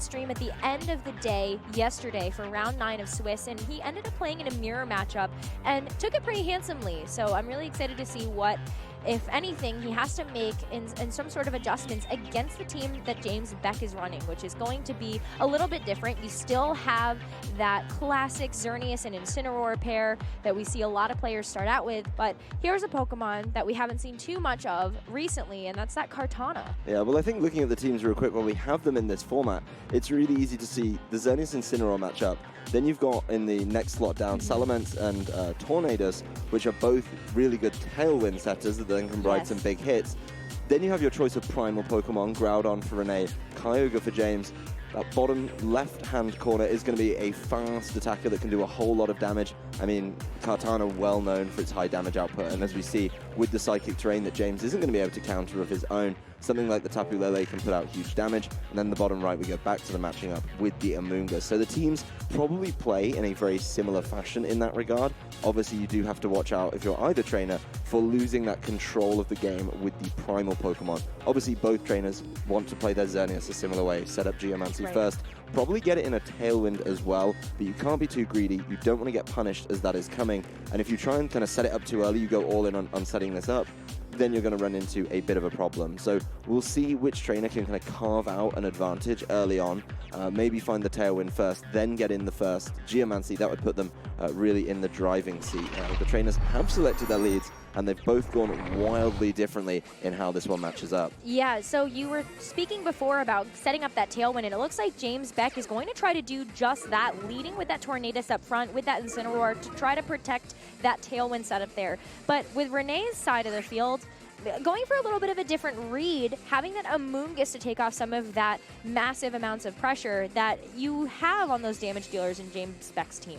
stream at the end of the day yesterday for round 9 of Swiss, and he ended up playing in a mirror matchup and took it pretty handsomely. So I'm really excited to see what, if anything, he has to make in some sort of adjustments against the team that James Baek is running, which is going to be a little bit different. You still have that classic Xerneas and Incineroar pair that we see a lot of players start out with, but here's a Pokemon that we haven't seen too much of recently, and that's that Kartana. Yeah, well, I think looking at the teams real quick, while we have them in this format, it's really easy to see the Xerneas Incineroar matchup. Then you've got in the next slot down Salamence and Tornadus, which are both really good tailwind setters that then can ride some big hits. Then you have your choice of primal Pokemon, Groudon for Rene, Kyogre for James. That bottom left-hand corner is going to be a fast attacker that can do a whole lot of damage. I mean, Kartana well known for its high damage output, and as we see with the Psychic Terrain that James isn't going to be able to counter of his own, something like the Tapu Lele can put out huge damage. And then the bottom right, we go back to the matching up with the Amoonguss. So the teams probably play in a very similar fashion in that regard. Obviously, you do have to watch out, if you're either trainer, for losing that control of the game with the primal Pokemon. Obviously, both trainers want to play their Xerneas a similar way, set up Geomancy first, probably get it in a Tailwind as well, but you can't be too greedy. You don't want to get punished as that is coming. And if you try and kind of set it up too early, you go all in on setting this up, then you're going to run into a bit of a problem. So we'll see which trainer can kind of carve out an advantage early on, maybe find the Tailwind first, then get in the first Geomancy. That would put them really in the driving seat. The trainers have selected their leads, and they've both gone wildly differently in how this one matches up. Yeah, so you were speaking before about setting up that Tailwind, and it looks like James Baek is going to try to do just that, leading with that Tornadus up front, with that Incineroar, to try to protect that Tailwind setup there. But with Rene's side of the field, going for a little bit of a different read, having that Amoonguss to take off some of that massive amounts of pressure that you have on those damage dealers in James Baek's team.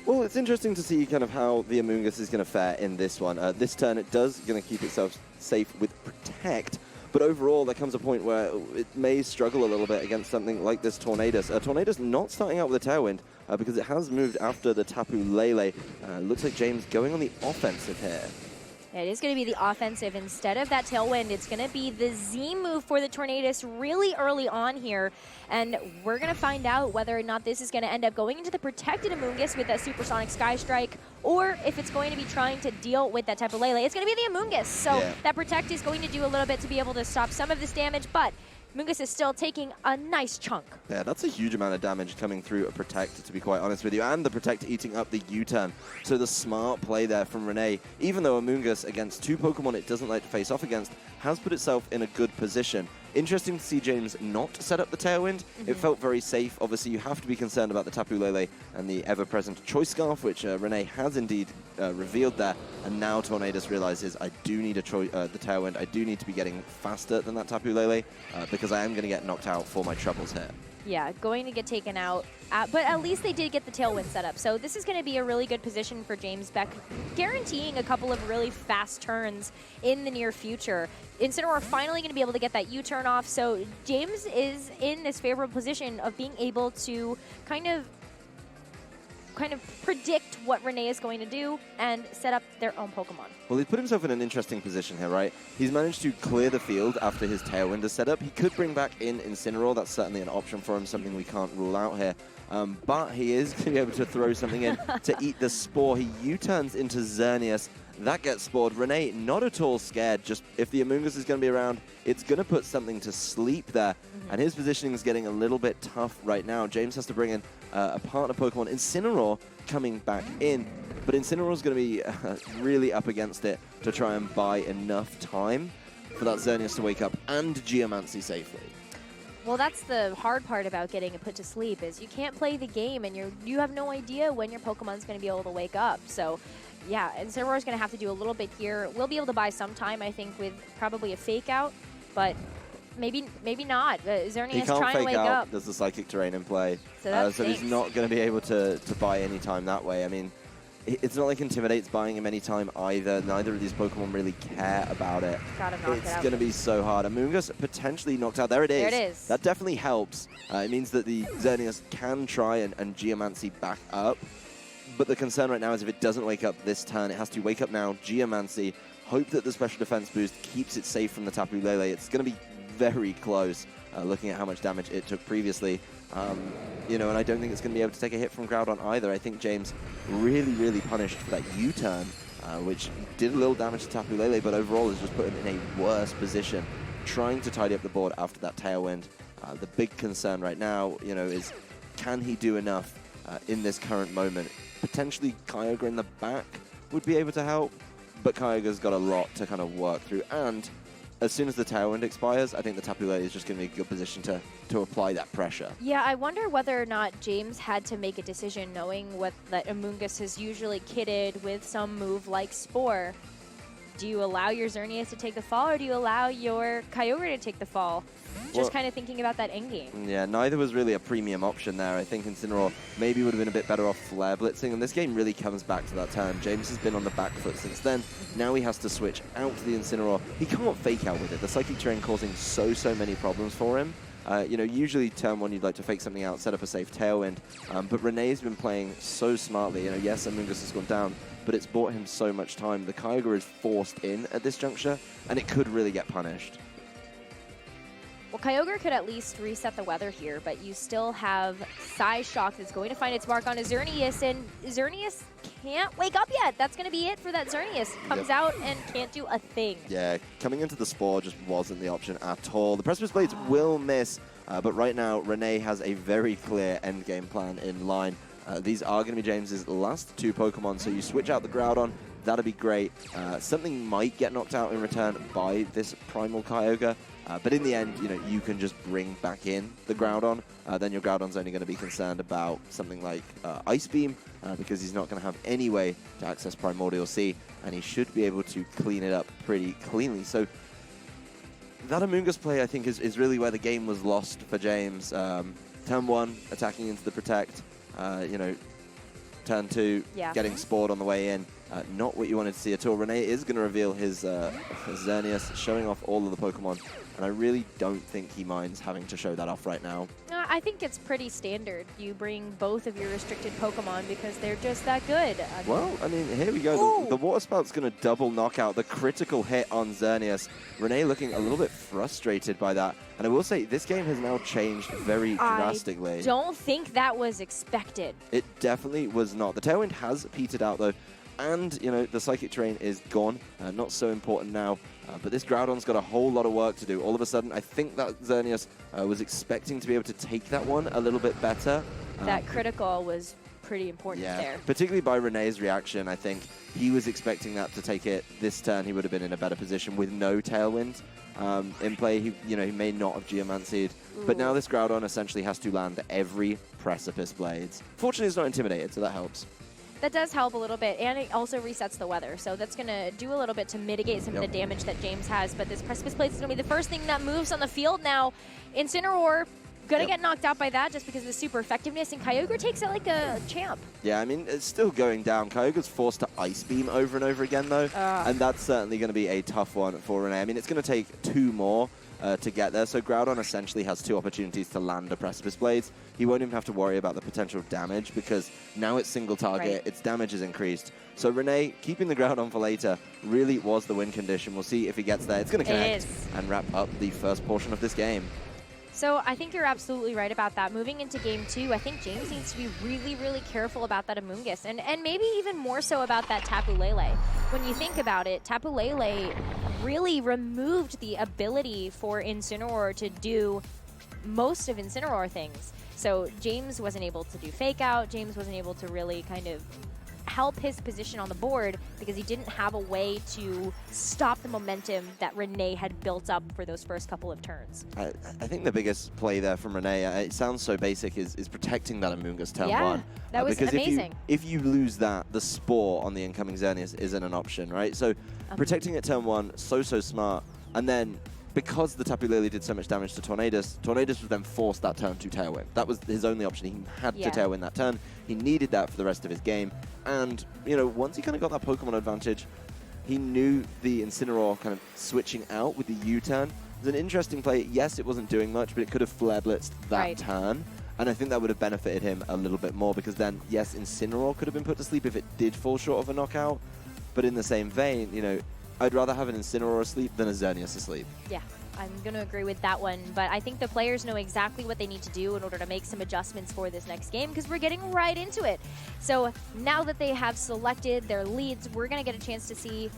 Well, it's interesting to see kind of how the Amoonguss is going to fare in this one. This turn, it does going to keep itself safe with Protect, but overall, there comes a point where it may struggle a little bit against something like this Tornadus. Tornadus not starting out with a Tailwind because it has moved after the Tapu Lele. Looks like James going on the offensive here. It is going to be the offensive. Instead of that Tailwind, it's going to be the Z move for the Tornadus really early on here. And we're going to find out whether or not this is going to end up going into the protected Amoonguss with that Supersonic Sky Strike, or if it's going to be trying to deal with that Tapu Lele. It's going to be the Amoonguss. So that Protect is going to do a little bit to be able to stop some of this damage, but Amoonguss is still taking a nice chunk. Yeah, that's a huge amount of damage coming through a Protect, to be quite honest with you, and the Protect eating up the U-turn. So the smart play there from Rene, even though Amoonguss against two Pokemon it doesn't like to face off against, has put itself in a good position. Interesting to see James not set up the Tailwind. It felt very safe. Obviously, you have to be concerned about the Tapu Lele and the ever-present Choice Scarf, which Rene has indeed revealed there. And now Tornadus realizes, I do need the Tailwind. I do need to be getting faster than that Tapu Lele because I am going to get knocked out for my troubles here. Yeah, going to get taken out, but at least they did get the Tailwind set up. So this is going to be a really good position for James Baek, guaranteeing a couple of really fast turns in the near future. Incineroar finally going to be able to get that U-turn off, so James is in this favorable position of being able to kind of predict what Rene is going to do and set up their own Pokemon. Well, he's put himself in an interesting position here, right? He's managed to clear the field after his Tailwind is set up. He could bring back in Incineroar. That's certainly an option for him, something we can't rule out here. But he is going to be able to throw something in to eat the Spore. He U-turns into Xerneas. That gets spored. Rene, not at all scared. Just if the Amoonguss is going to be around, it's going to put something to sleep there. And his positioning is getting a little bit tough right now. James has to bring in a partner Pokemon. Incineroar coming back in. But Incineroar is going to be really up against it to try and buy enough time for that Xerneas to wake up and Geomancy safely. Well, that's the hard part about getting it put to sleep, is you can't play the game and you have no idea when your Pokemon's going to be able to wake up. So yeah, Incineroar is going to have to do a little bit here. We'll be able to buy some time, I think, with probably a Fake Out, but maybe not. Xerneas trying to wake up. There's the Psychic Terrain in play, so he's not going to be able to buy any time that way. I mean, it's not like Intimidate's buying him any time either. Neither of these Pokemon really care about it. It's going to be so hard. Amoonguss potentially knocked out. There it is. There it is. That definitely helps. It means that the Xerneas can try and Geomancy back up. But the concern right now is if it doesn't wake up this turn, it has to wake up now, Geomancy, hope that the special defense boost keeps it safe from the Tapu Lele. It's going to be very close, looking at how much damage it took previously. You know, and I don't think it's going to be able to take a hit from Groudon either. I think James really, really punished for that U-turn, which did a little damage to Tapu Lele, but overall has just put him in a worse position, trying to tidy up the board after that Tailwind. The big concern right now, you know, is can he do enough in this current moment? Potentially Kyogre in the back would be able to help, but Kyogre's got a lot to kind of work through, and as soon as the Tailwind expires, I think the Tapu Lele is just going to be in a good position to apply that pressure. Yeah, I wonder whether or not James had to make a decision knowing that Amoonguss is usually kitted with some move like Spore. Do you allow your Xerneas to take the fall, or do you allow your Kyogre to take the fall? Just kind of thinking about that endgame. Yeah, neither was really a premium option there. I think Incineroar maybe would have been a bit better off flare blitzing, and this game really comes back to that turn. James has been on the back foot since then. Now he has to switch out to the Incineroar. He can't fake out with it. The Psychic Terrain causing so many problems for him. You know, usually turn one you'd like to fake something out, set up a safe Tailwind, but Rene's been playing so smartly. You know, yes, Amoonguss has gone down, but it's bought him so much time. The Kyogre is forced in at this juncture, and it could really get punished. Well, Kyogre could at least reset the weather here, but you still have Psyshock that's going to find its mark on a Xerneas, and Xerneas can't wake up yet. That's going to be it for that Xerneas. Comes out and can't do a thing. Yeah, coming into the Spore just wasn't the option at all. The Precipice Blades will miss, but right now, Rene has a very clear endgame plan in line. These are going to be James's last two Pokemon, so you switch out the Groudon. That'd be great. Something might get knocked out in return by this Primal Kyogre, but in the end, you know, you can just bring back in the Groudon. Then your Groudon's only going to be concerned about something like Ice Beam, because he's not going to have any way to access Primordial Sea, and he should be able to clean it up pretty cleanly. So that Amoonguss play, I think, is really where the game was lost for James. Turn 1, attacking into the Protect. You know, turn 2, getting Spored on the way in. Not what you wanted to see at all. Rene is going to reveal his Xerneas, showing off all of the Pokemon, and I really don't think he minds having to show that off right now. I think it's pretty standard. You bring both of your restricted Pokemon because they're just that good. Well, I mean, here we go. The Water Spout's going to double knockout. The critical hit on Xerneas. Rene looking a little bit frustrated by that. And I will say, this game has now changed very drastically. I don't think that was expected. It definitely was not. The Tailwind has petered out, though. And, you know, the Psychic Terrain is gone. Not so important now. But this Groudon's got a whole lot of work to do. All of a sudden, I think that Xerneas was expecting to be able to take that one a little bit better. That critical was pretty important there. Particularly by Rene's reaction, I think he was expecting that to take it. This turn, he would have been in a better position with no Tailwind in play. He may not have Geomancied. But now this Groudon essentially has to land every Precipice Blades. Fortunately, it's not intimidated, so that helps. That does help a little bit, and it also resets the weather, so that's going to do a little bit to mitigate some of the damage that James has, but this Precipice Blade is going to be the first thing that moves on the field now. Incineroar going to get knocked out by that just because of the super effectiveness, and Kyogre takes it like a champ. Yeah, I mean, it's still going down. Kyogre's forced to Ice Beam over and over again, though, and that's certainly going to be a tough one for Rene. I mean, it's going to take 2 more to get there, so Groudon essentially has 2 opportunities to land a Precipice Blades. He won't even have to worry about the potential damage because now it's single target, its damage is increased. So Rene, keeping the Groudon for later, really was the win condition. We'll see if he gets there. It's going to connect and wrap up the first portion of this game. So I think you're absolutely right about that. Moving into game 2, I think James needs to be really careful about that Amoonguss, and maybe even more so about that Tapu Lele. When you think about it, Tapu Lele really removed the ability for Incineroar to do most of Incineroar things. So James wasn't able to do Fake Out. James wasn't able to really kind of help his position on the board because he didn't have a way to stop the momentum that Rene had built up for those first couple of turns. I think the biggest play there from Rene, it sounds so basic, is protecting that Amoonguss turn 1. That was amazing. If you lose that, the Spore on the incoming Xerneas isn't an option, right? So protecting it turn 1, so smart. And then because the Tapu Lele did so much damage to Tornadus was then forced that turn to Tailwind. That was his only option. He had to Tailwind that turn. He needed that for the rest of his game. And, you know, once he kind of got that Pokemon advantage, he knew the Incineroar kind of switching out with the U-turn. It was an interesting play. Yes, it wasn't doing much, but it could have Flare Blitzed that turn. And I think that would have benefited him a little bit more because then, yes, Incineroar could have been put to sleep if it did fall short of a knockout. But in the same vein, you know, I'd rather have an Incineroar asleep than a Xerneas asleep. Yeah. I'm going to agree with that one, but I think the players know exactly what they need to do in order to make some adjustments for this next game because we're getting right into it. So now that they have selected their leads, we're going to get a chance to see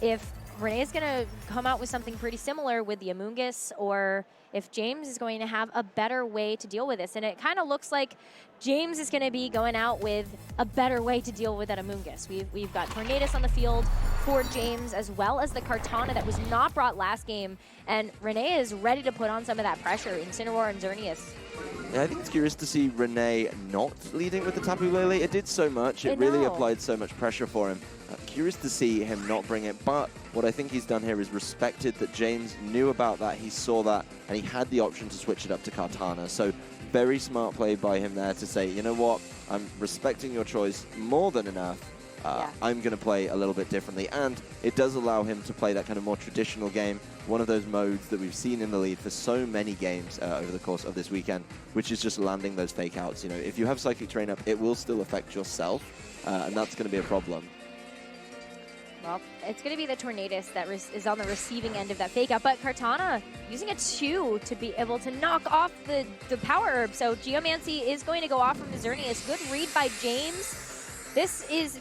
if Rene is going to come out with something pretty similar with the Amoonguss, or if James is going to have a better way to deal with this. And it kind of looks like James is going to be going out with a better way to deal with that Amoonguss. We've got Tornadus on the field for James, as well as the Kartana that was not brought last game. And Rene is ready to put on some of that pressure. Incineroar and Xerneas. Yeah, I think it's curious to see Rene not leading with the Tapu Lele. It did so much. It really applied so much pressure for him. Curious to see him not bring it, but what I think he's done here is respected that James knew about that, he saw that, and he had the option to switch it up to Kartana. So very smart play by him there to say, you know what, I'm respecting your choice more than enough. I'm going to play a little bit differently, and it does allow him to play that kind of more traditional game, one of those modes that we've seen in the lead for so many games over the course of this weekend, which is just landing those fake outs. You know, if you have Psychic Terrain up, it will still affect yourself, and that's going to be a problem. Well, it's going to be the Tornadus that is on the receiving end of that fake out, but Kartana using a 2 to be able to knock off the Power Herb. So Geomancy is going to go off from the Xerneas. Good read by James. This is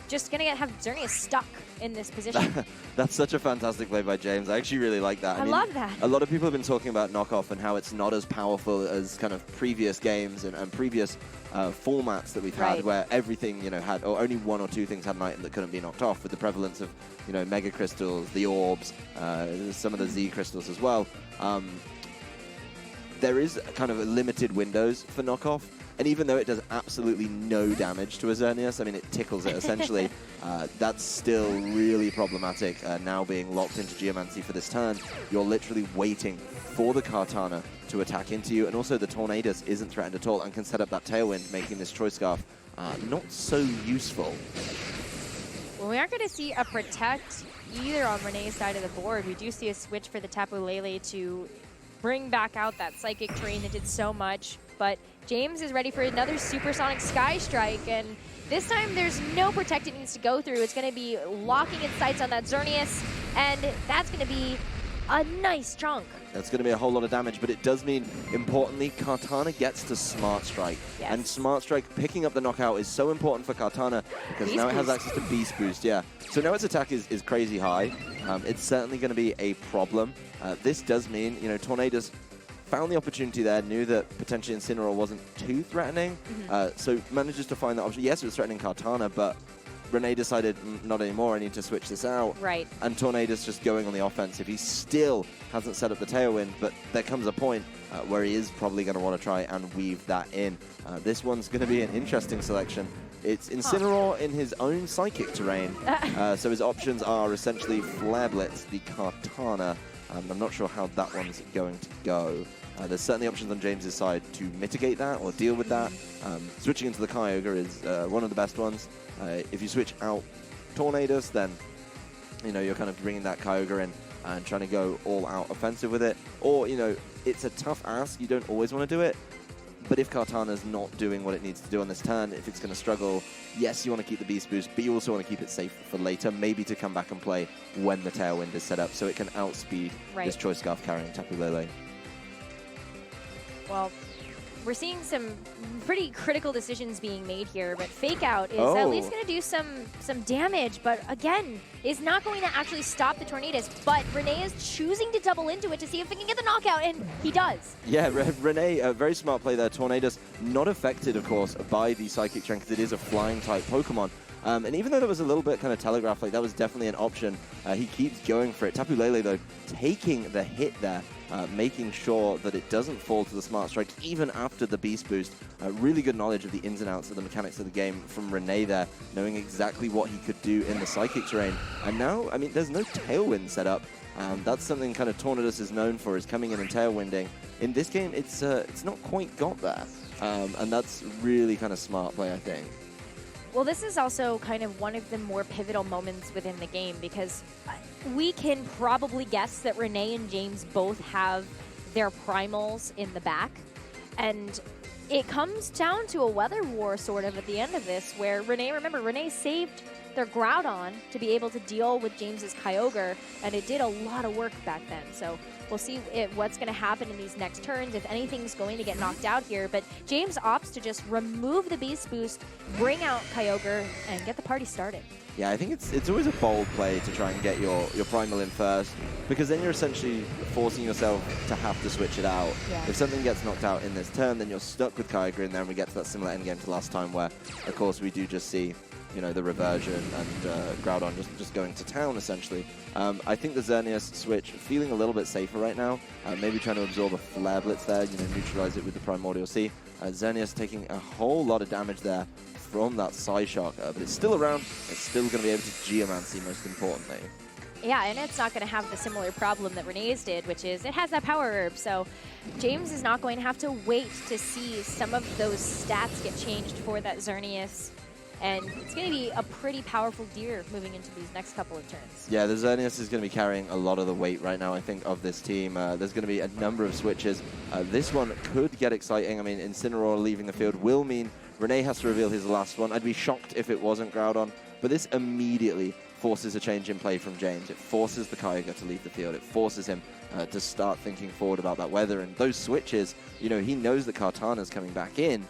just going to have Xerneas stuck in this position. That's such a fantastic play by James. I actually really like that. I mean, love that. A lot of people have been talking about knockoff and how it's not as powerful as kind of previous games and previous formats that we've had, where everything, you know, had, or only 1 or 2 things had an item that couldn't be knocked off, with the prevalence of, you know, Mega Crystals, the Orbs, some of the Z Crystals as well. There is kind of limited windows for knockoff. And even though it does absolutely no damage to a Xerneas, I mean, it tickles it essentially, that's still really problematic now being locked into Geomancy for this turn. You're literally waiting for the Kartana to attack into you, and also the Tornadus isn't threatened at all and can set up that Tailwind, making this Choice Scarf not so useful. Well, we aren't going to see a Protect either on Rene's side of the board. We do see a switch for the Tapu Lele to bring back out that Psychic Terrain that did so much, but James is ready for another Supersonic Sky Strike, and this time there's no Protect it needs to go through. It's going to be locking its sights on that Xerneas, and that's going to be a nice chunk. That's going to be a whole lot of damage, but it does mean, importantly, Kartana gets to Smart Strike. Yes. And Smart Strike, picking up the knockout, is so important for Kartana because Beast now it has Boost. access to Beast Boost, yeah. So now its attack is crazy high. It's certainly going to be a problem. This does mean, you know, Tornadus found the opportunity there, knew that potentially Incineroar wasn't too threatening, so manages to find that option. Yes, it was threatening Kartana, but Rene decided, not anymore, I need to switch this out. Right. And Tornadus just going on the offensive. He still hasn't set up the Tailwind, but there comes a point where he is probably going to want to try and weave that in. This one's going to be an interesting selection. It's Incineroar in his own Psychic Terrain, so his options are essentially Flare Blitz, the Kartana. I'm not sure how that one's going to go. There's certainly options on James's side to mitigate that or deal with that. Switching into the Kyogre is one of the best ones. If you switch out Tornadus, then you know you're kind of bringing that Kyogre in and trying to go all out offensive with it. Or, you know, it's a tough ask. You don't always want to do it. But if Kartana's not doing what it needs to do on this turn, if it's going to struggle, yes, you want to keep the Beast Boost, but you also want to keep it safe for later, maybe to come back and play when the Tailwind is set up, so it can outspeed this Choice Scarf carrying Tapu Lele. Well, we're seeing some pretty critical decisions being made here, but Fake Out is at least going to do some damage, but again, is not going to actually stop the Tornadus, but Rene is choosing to double into it to see if he can get the knockout, and he does. Yeah, Rene, a very smart play there. Tornadus not affected, of course, by the Psychic Terrain, because it is a flying-type Pokemon. And even though that was a little bit kind of telegraphed, like that was definitely an option, he keeps going for it. Tapu Lele, though, taking the hit there, making sure that it doesn't fall to the Smart Strike even after the Beast Boost. Really good knowledge of the ins and outs of the mechanics of the game from Rene there, knowing exactly what he could do in the Psychic Terrain. And now, I mean, there's no Tailwind set up. That's something kind of Tornadus is known for, is coming in and Tailwinding. In this game, it's not quite got there. And that's really kind of smart play, I think. Well, this is also kind of one of the more pivotal moments within the game, because we can probably guess that Rene and James both have their primals in the back. And it comes down to a weather war sort of at the end of this, where Rene, remember, Rene saved their Groudon to be able to deal with James's Kyogre, and it did a lot of work back then. So we'll see what's going to happen in these next turns, if anything's going to get knocked out here. But James opts to just remove the Beast Boost, bring out Kyogre, and get the party started. Yeah, I think it's always a bold play to try and get your Primal in first, because then you're essentially forcing yourself to have to switch it out. Yeah. If something gets knocked out in this turn, then you're stuck with Kyogre, and then we get to that similar endgame to last time where, of course, we do just see, you know, the reversion and Groudon just going to town, essentially. I think the Xerneas switch feeling a little bit safer right now, maybe trying to absorb a Flare Blitz there, you know, neutralize it with the Primordial Sea. Xerneas taking a whole lot of damage there from that Psyshock, but it's still around. It's still going to be able to Geomancy, most importantly. Yeah, and it's not going to have the similar problem that Rene's did, which is it has that Power Herb, so James is not going to have to wait to see some of those stats get changed for that Xerneas. And it's going to be a pretty powerful deer moving into these next couple of turns. Yeah, the Xerneas is going to be carrying a lot of the weight right now, I think, of this team. There's going to be a number of switches. This one could get exciting. I mean, Incineroar leaving the field will mean Rene has to reveal his last one. I'd be shocked if it wasn't Groudon, but this immediately forces a change in play from James. It forces the Kyogre to leave the field. It forces him to start thinking forward about that weather. And those switches, you know, he knows that Kartana's coming back in.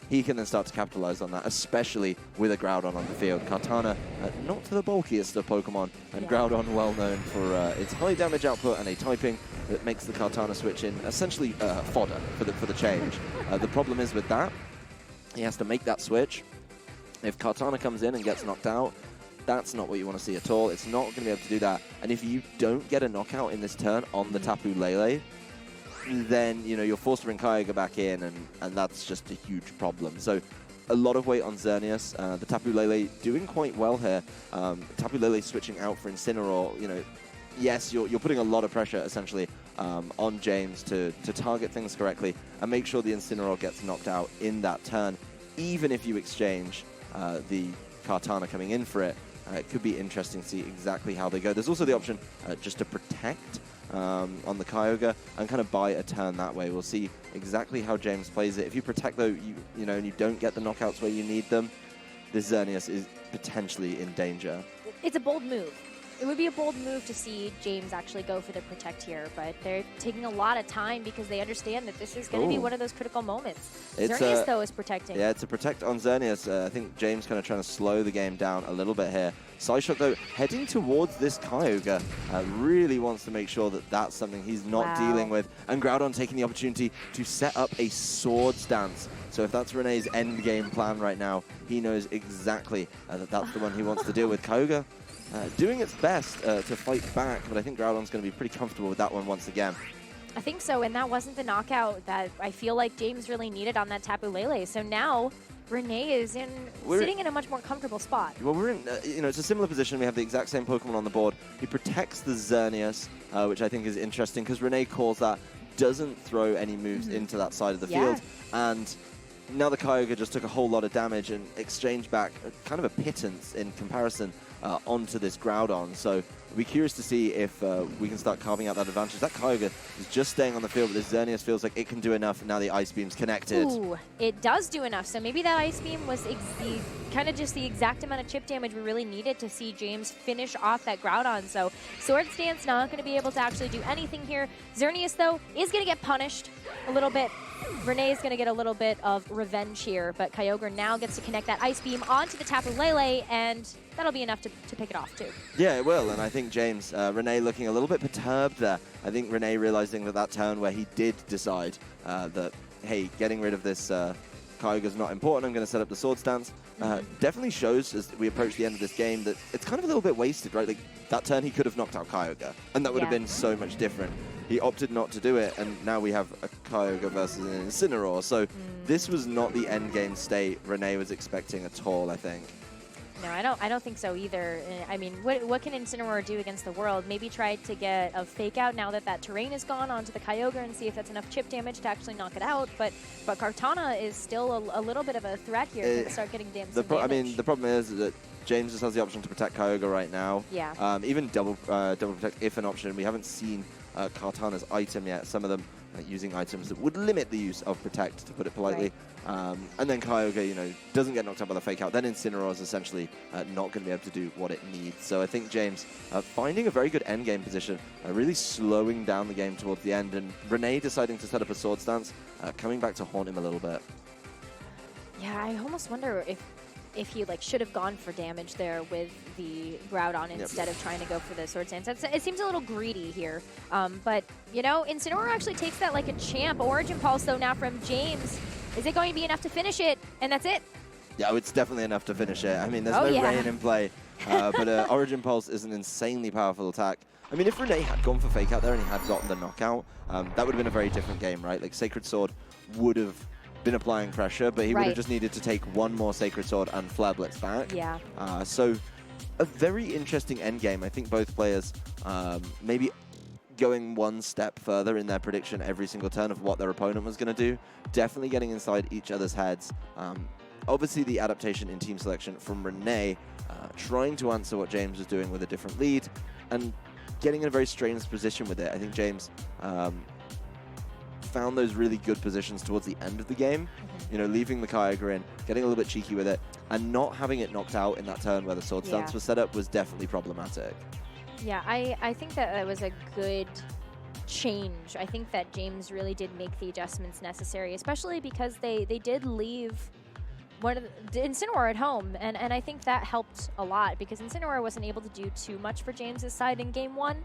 He can then start to capitalize on that, especially with a Groudon on the field. Kartana, not the bulkiest of Pokemon, and yeah. Groudon well known for its high damage output and a typing that makes the Kartana switch in essentially fodder for the change. The problem is with that, he has to make that switch. If Kartana comes in and gets knocked out, that's not what you want to see at all. It's not going to be able to do that. And if you don't get a knockout in this turn on the Tapu Lele, then, you know, you're forced to bring Kyogre back in, and that's just a huge problem. So a lot of weight on Xerneas. The Tapu Lele doing quite well here. Tapu Lele switching out for Incineroar, you know, yes, you're putting a lot of pressure, essentially, on James to target things correctly and make sure the Incineroar gets knocked out in that turn. Even if you exchange the Kartana coming in for it, it could be interesting to see exactly how they go. There's also the option just to protect on the Kyogre and kind of buy a turn that way. We'll see exactly how James plays it. If you protect, though, you know, and you don't get the knockouts where you need them, this Xerneas is potentially in danger. It's a bold move. It would be a bold move to see James actually go for the protect here, but they're taking a lot of time because they understand that this is going to be one of those critical moments. Xerneas, though, is protecting. Yeah, it's a protect on Xerneas. I think James kind of trying to slow the game down a little bit here. Psyshock, though, heading towards this Kyogre, really wants to make sure that that's something he's not dealing with. And Groudon taking the opportunity to set up a Swords Dance. So if that's Rene's end game plan right now, he knows exactly that that's the one he wants to deal with. Kyogre doing its best to fight back, but I think Groudon's going to be pretty comfortable with that one once again. I think so, and that wasn't the knockout that I feel like James really needed on that Tapu Lele. So now Rene is sitting in a much more comfortable spot. Well, we're in, you know, it's a similar position. We have the exact same Pokemon on the board. He protects the Xerneas, which I think is interesting because Rene calls that, doesn't throw any moves into that side of the field. And now the Kyogre just took a whole lot of damage and exchanged back kind of a pittance in comparison onto this Groudon. So we'll be curious to see if we can start carving out that advantage. That Kyogre is just staying on the field, but this Xerneas feels like it can do enough, and now the Ice Beam's connected. Ooh, it does do enough. So maybe that Ice Beam was kind of just the exact amount of chip damage we really needed to see James finish off that Groudon. So Swords Dance not going to be able to actually do anything here. Xerneas, though, is going to get punished a little bit. Rene is going to get a little bit of revenge here, but Kyogre now gets to connect that Ice Beam onto the Tapu Lele, and that'll be enough to pick it off, too. Yeah, it will, and I think James, Rene looking a little bit perturbed there. I think Rene realizing that turn where he did decide that, hey, getting rid of this Kyogre's not important, I'm going to set up the Swords Dance, definitely shows as we approach the end of this game that it's kind of a little bit wasted, right? Like, that turn he could have knocked out Kyogre, and that would have been so much different. He opted not to do it, and now we have a Kyogre versus an Incineroar. So this was not the end game state Rene was expecting at all, I think. No, I don't think so either. I mean, what can Incineroar do against the world? Maybe try to get a fake out now that terrain is gone onto the Kyogre and see if that's enough chip damage to actually knock it out. But Kartana is still a little bit of a threat here to start getting damage. I mean, the problem is that James just has the option to protect Kyogre right now. Yeah. Even double protect if an option. We haven't seen Kartana's item yet. Some of them using items that would limit the use of Protect, to put it politely. And then Kyogre, you know, doesn't get knocked out by the Fake Out. Then Incineroar is essentially not going to be able to do what it needs. So I think James finding a very good endgame position, really slowing down the game towards the end, and Rene deciding to set up a Sword Stance, coming back to haunt him a little bit. Yeah, I almost wonder if he like should have gone for damage there with the Groudon instead of trying to go for the Sword Stance. It seems a little greedy here. But, you know, Incineroar actually takes that like a champ. Origin Pulse, though, now from James. Is it going to be enough to finish it? And that's it? Yeah, it's definitely enough to finish it. I mean, there's no rain in play, but Origin Pulse is an insanely powerful attack. I mean, if Rene had gone for Fake Out there and he had gotten the knockout, that would have been a very different game, right? Like, Sacred Sword would have been applying pressure, but he would have just needed to take one more Sacred Sword and Flare Blitz back. Yeah. So, a very interesting endgame. I think both players maybe going one step further in their prediction every single turn of what their opponent was going to do. Definitely getting inside each other's heads. Obviously, the adaptation in team selection from Rene, trying to answer what James was doing with a different lead, and getting in a very strange position with it. I think James found those really good positions towards the end of the game. You know, leaving the Kyogre in, getting a little bit cheeky with it, and not having it knocked out in that turn where the Sword Stance was set up was definitely problematic. Yeah, I think that was a good change. I think that James really did make the adjustments necessary, especially because they did leave one of the Incineroar at home, and I think that helped a lot because Incineroar wasn't able to do too much for James's side in game one.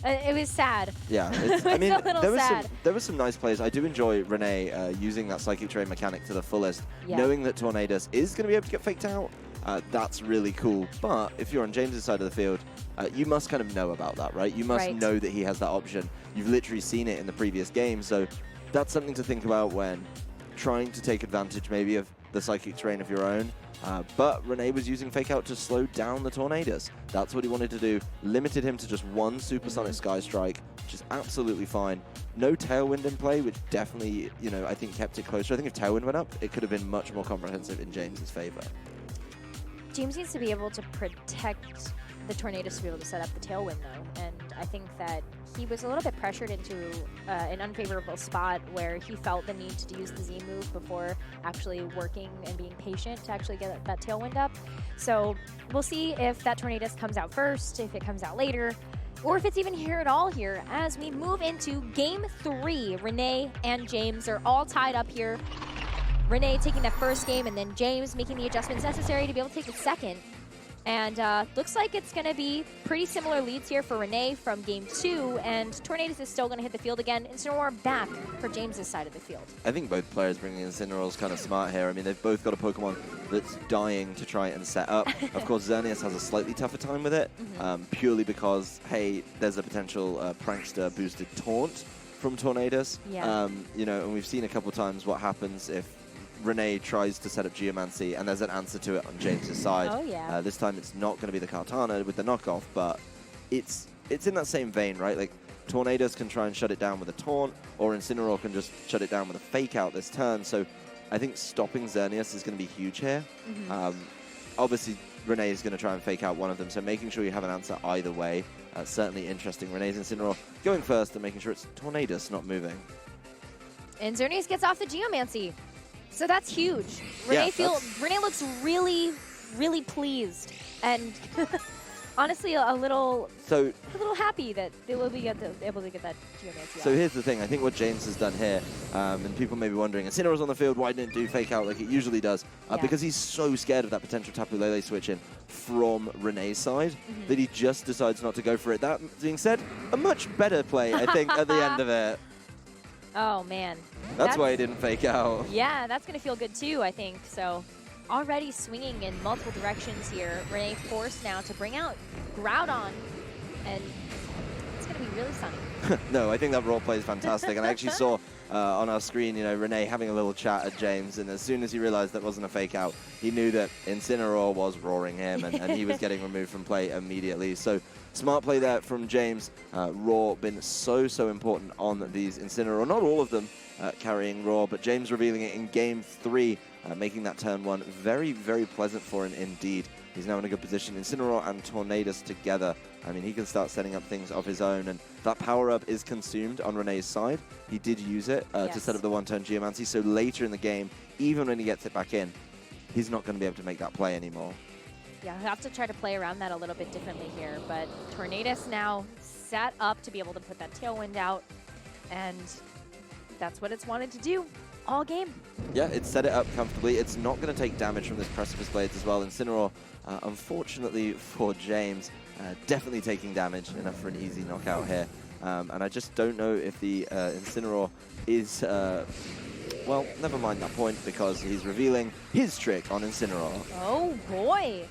It was sad. Yeah, I mean, there was some nice plays. I do enjoy Rene using that Psychic Terrain mechanic to the fullest, knowing that Tornadus is going to be able to get faked out. That's really cool. But if you're on James's side of the field, you must kind of know about that, right? You must know that he has that option. You've literally seen it in the previous game, so that's something to think about when trying to take advantage maybe of the Psychic Terrain of your own. But Rene was using Fake Out to slow down the Tornadus. That's what he wanted to do. Limited him to just one Supersonic Sky Strike, which is absolutely fine. No Tailwind in play, which definitely, you know, I think kept it closer. I think if Tailwind went up, it could have been much more comprehensive in James's favor. James needs to be able to protect the Tornadus to be able to set up the Tailwind, though. And I think that he was a little bit pressured into an unfavorable spot where he felt the need to use the Z move before actually working and being patient to actually get that Tailwind up. So we'll see if that Tornadus comes out first, if it comes out later, or if it's even here at all here as we move into Game 3. Rene and James are all tied up here. Rene taking that first game, and then James making the adjustments necessary to be able to take the second. And looks like it's going to be pretty similar leads here for Rene from Game 2, and Tornadus is still going to hit the field again. Incineroar back for James's side of the field. I think both players bringing Incineroar is kind of smart here. I mean, they've both got a Pokemon that's dying to try and set up. Of course, Xerneas has a slightly tougher time with it, purely because, hey, there's a potential Prankster boosted taunt from Tornadus. Yeah. You know, and we've seen a couple times what happens if Rene tries to set up Geomancy, and there's an answer to it on James's side. Oh, yeah. This time it's not going to be the Kartana with the knockoff, but it's in that same vein, right? Like, Tornadus can try and shut it down with a taunt, or Incineroar can just shut it down with a Fake Out this turn. So I think stopping Xerneas is going to be huge here. Obviously, Rene is going to try and Fake Out one of them, so making sure you have an answer either way. Certainly interesting. Rene's Incineroar going first and making sure it's Tornadus not moving. And Xerneas gets off the Geomancy. So that's huge. Rene looks really, really pleased, and honestly a little happy that they will be able to get that Geomancy. So here's the thing. I think what James has done here, and people may be wondering, Incineroar's on the field. Why didn't it do Fake Out like it usually does? Because he's so scared of that potential Tapu Lele switch in from Rene's side that he just decides not to go for it. That being said, a much better play, I think, at the end of it. Oh, man. That's why he didn't Fake Out. Yeah, that's going to feel good, too, I think. So already swinging in multiple directions here. Rene forced now to bring out Groudon, and it's going to be really sunny. No, I think that role play is fantastic. And I actually saw on our screen, you know, Rene having a little chat at James, and as soon as he realized that wasn't a Fake Out, he knew that Incineroar was roaring him, and he was getting removed from play immediately. So smart play there from James. Raw been so important on these Incineroar. Not all of them, carrying Raw, but James revealing it in Game 3, making that turn 1 very, very pleasant for him indeed. He's now in a good position. Incineroar and Tornadus together. I mean, he can start setting up things of his own, and that power-up is consumed on Rene's side. He did use it to set up the one-turn Geomancy, so later in the game, even when he gets it back in, he's not going to be able to make that play anymore. Yeah, he'll have to try to play around that a little bit differently here, but Tornadus now set up to be able to put that Tailwind out, and that's what it's wanted to do all game. Yeah, it's set it up comfortably. It's not going to take damage from this Precipice Blades as well. Incineroar, unfortunately for James, definitely taking damage, enough for an easy knockout here. And I just don't know if the Incineroar is... well, never mind that point, because he's revealing his trick on Incineroar. Oh, boy.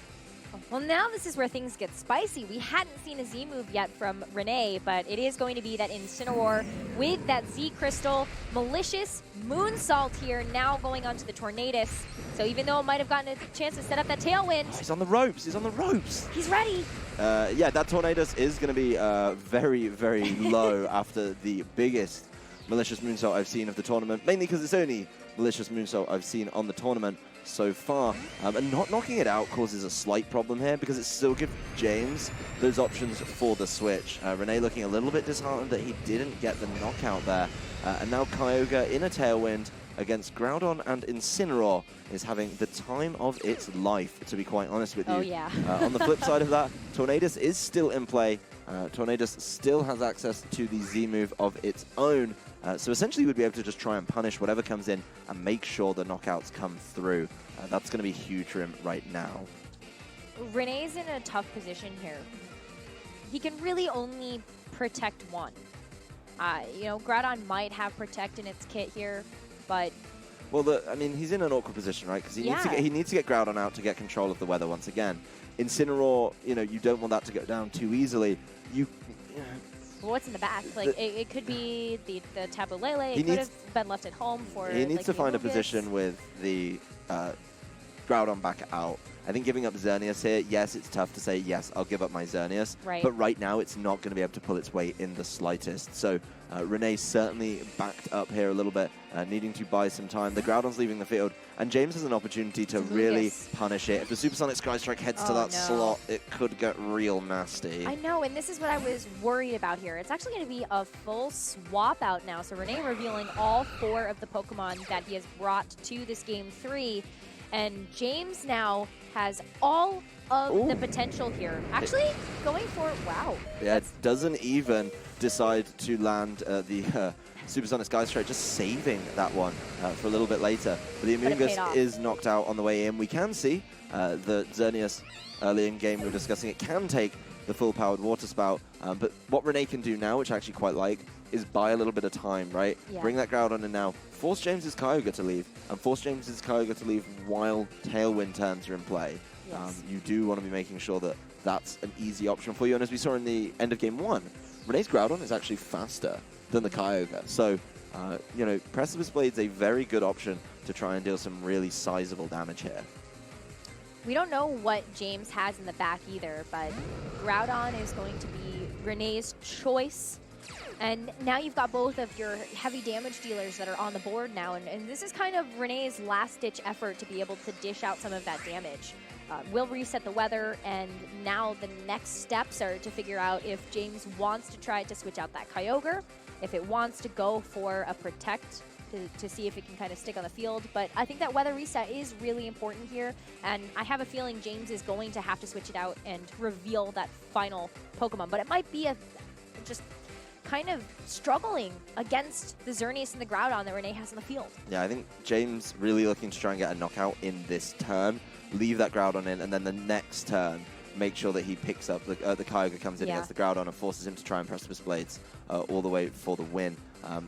Well, now this is where things get spicy. We hadn't seen a Z move yet from Rene, but it is going to be that Incineroar with that Z Crystal. Malicious Moonsault here, now going on to the Tornadus. So even though it might have gotten a chance to set up that Tailwind... Oh, he's on the ropes, he's on the ropes! He's ready! Yeah, that Tornadus is going to be very, very low after the biggest Malicious Moonsault I've seen of the tournament, mainly because it's only Malicious Moonsault I've seen on the tournament so far. And not knocking it out causes a slight problem here, because it still gives James those options for the switch. Rene looking a little bit disheartened that he didn't get the knockout there. And now Kyogre in a Tailwind against Groudon and Incineroar is having the time of its life, to be quite honest with you. Oh, yeah. On the flip side of that, Tornadus is still in play. Tornadus still has access to the Z move of its own. So essentially we'd be able to just try and punish whatever comes in and make sure the knockouts come through. That's going to be huge for him right now. Rene's in a tough position here. He can really only protect one. You know, Groudon might have Protect in its kit here, but... Well, I mean, he's in an awkward position, right? Because he needs to get Groudon out to get control of the weather once again. Incineroar, you know, you don't want that to go down too easily. Well, what's in the back? Like, it could be the Tapu Lele. It could have been left at home for... He needs to find a position with the Groudon back out. I think giving up Xerneas here, yes, it's tough to say, yes, I'll give up my Xerneas. Right. But right now, it's not going to be able to pull its weight in the slightest. So Rene's certainly backed up here a little bit, needing to buy some time. The Groudon's leaving the field, and James has an opportunity to really punish it. If the Supersonic Sky Strike heads to that slot, it could get real nasty. I know, and this is what I was worried about here. It's actually going to be a full swap out now. So Rene revealing all 4 of the Pokemon that he has brought to this Game 3. And James now has all of the potential here. Actually, going for, wow. Yeah, it doesn't even decide to land the Supersonic Sky Strike, just saving that one for a little bit later. But the Amoonguss is knocked out on the way in. We can see the Xerneas early in game we were discussing. It can take the full-powered Water Spout, but what Rene can do now, which I actually quite like, is buy a little bit of time, right? Yeah. Bring that Groudon in now. Force James's Kyogre to leave, and force James's Kyogre to leave while Tailwind turns are in play. Yes. You do want to be making sure that that's an easy option for you. And as we saw in the end of Game 1, Rene's Groudon is actually faster than the Kyogre. So, you know, Precipice Blade's a very good option to try and deal some really sizable damage here. We don't know what James has in the back either, but Groudon is going to be Rene's choice. And now you've got both of your heavy damage dealers that are on the board now, and this is kind of Rene's last-ditch effort to be able to dish out some of that damage. We'll reset the weather, and now the next steps are to figure out if James wants to try to switch out that Kyogre, if it wants to go for a Protect to see if it can kind of stick on the field. But I think that weather reset is really important here, and I have a feeling James is going to have to switch it out and reveal that final Pokemon. But it might be just kind of struggling against the Xerneas and the Groudon that Rene has in the field. Yeah, I think James really looking to try and get a knockout in this turn, leave that Groudon in, and then the next turn, make sure that he picks up, the Kyogre comes in against the Groudon and forces him to try and Precipice Blades all the way for the win.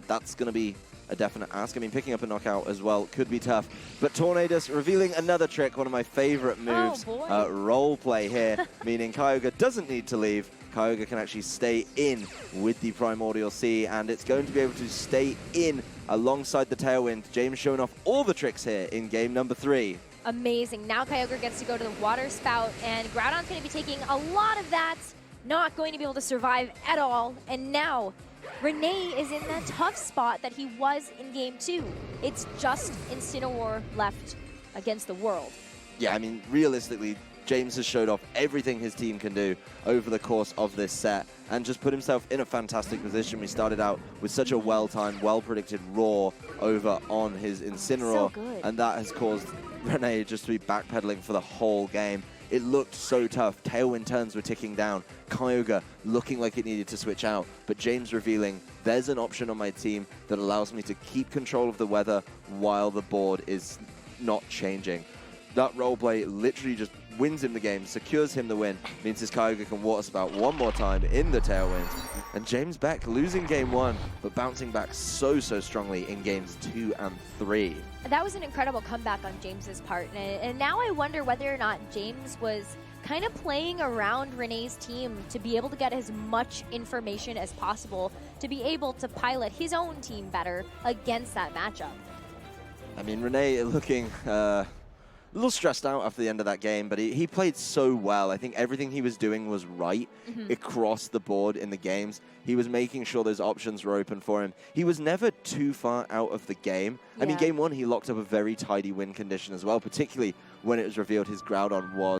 That's going to be a definite ask. I mean, picking up a knockout as well could be tough. But Tornadus revealing another trick, one of my favorite moves. Role play here, meaning Kyogre doesn't need to leave. Kyogre can actually stay in with the Primordial Sea, and it's going to be able to stay in alongside the Tailwind. James showing off all the tricks here in game number 3. Amazing. Now Kyogre gets to go to the Water Spout, and Groudon's going to be taking a lot of that. Not going to be able to survive at all. And now Rene is in that tough spot that he was in Game 2. It's just Incineroar left against the world. Yeah, I mean, realistically, James has showed off everything his team can do over the course of this set and just put himself in a fantastic position. We started out with such a well-timed, well-predicted roar over on his Incineroar, and that has caused Rene just to be backpedaling for the whole game. It looked so tough. Tailwind turns were ticking down. Kyogre looking like it needed to switch out, but James revealing, there's an option on my team that allows me to keep control of the weather while the board is not changing. That roleplay literally just wins him the game, secures him the win, means his Kyogre can water spout one more time in the Tailwind. And James Baek losing game 1, but bouncing back so strongly in games 2 and 3. That was an incredible comeback on James's part. And now I wonder whether or not James was kind of playing around Rene's team to be able to get as much information as possible to be able to pilot his own team better against that matchup. I mean, Rene looking a little stressed out after the end of that game, but he played so well. I think everything he was doing was right across the board in the games. He was making sure those options were open for him. He was never too far out of the game. I mean, game 1, he locked up a very tidy win condition as well, particularly when it was revealed his Groudon was